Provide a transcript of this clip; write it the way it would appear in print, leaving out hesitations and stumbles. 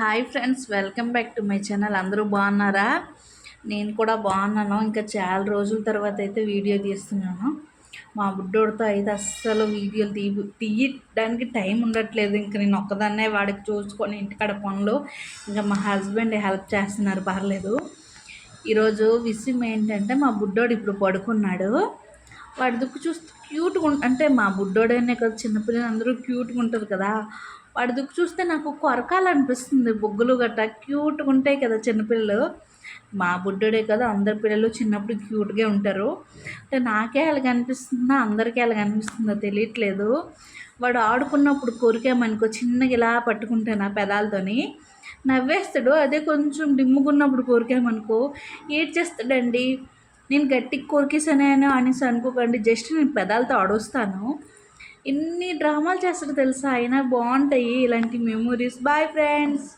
Hi friends, welcome back to my channel. అందరూ బాగున్నారా? నేను కూడా బాగున్నాను. ఇంకా చాలా రోజుల తర్వాత అయితే వీడియో తీస్తున్నాను. మా బుడ్డోడితో అయితే అస్సలు వీడియోలు తీయడానికి టైం ఉండట్లేదు. ఇంకా నేను ఒక్కదాన్నే వాడికి చూసుకొని ఇంటికాడ పనులు, ఇంకా మా హస్బెండ్ హెల్ప్ చేస్తున్నారు, పర్లేదు. ఈరోజు విషయం ఏంటంటే, మా బుడ్డోడు ఇప్పుడు పడుకున్నాడు. వాడి దుక్కు చూస్తే క్యూట్గా అంటే మా బుడ్డోడనే కదా, చిన్నపిల్లలు అందరూ క్యూట్గా ఉంటుంది కదా. వాడి దుక్కు చూస్తే నాకు కొరకాలనిపిస్తుంది. బొగ్గులు గట్రా క్యూట్గా ఉంటాయి కదా చిన్నపిల్లలు. మా బుడ్డోడే కదా, అందరి పిల్లలు చిన్నప్పుడు క్యూట్గా ఉంటారు. అంటే నాకే అలాగ అనిపిస్తుందా, అందరికీ అలాగ అనిపిస్తుందో తెలియట్లేదు. వాడు ఆడుకున్నప్పుడు కొరికామనుకో, చిన్నగా ఇలా పట్టుకుంటే నా పెదాలతోని నవ్వేస్తాడు. అదే కొంచెం డిమ్ముకున్నప్పుడు కొరికామనుకో ఏడ్చేస్తాడండి. నేను గట్టిగా కొరికేసాను అనేసి అనుకోకండి, జస్ట్ నేను పెదాలతో అడుస్తాను. ఎన్ని డ్రామాలు చేస్తాడో తెలుసా. అయినా బాగుంటాయి ఇలాంటి మెమొరీస్. Bye friends.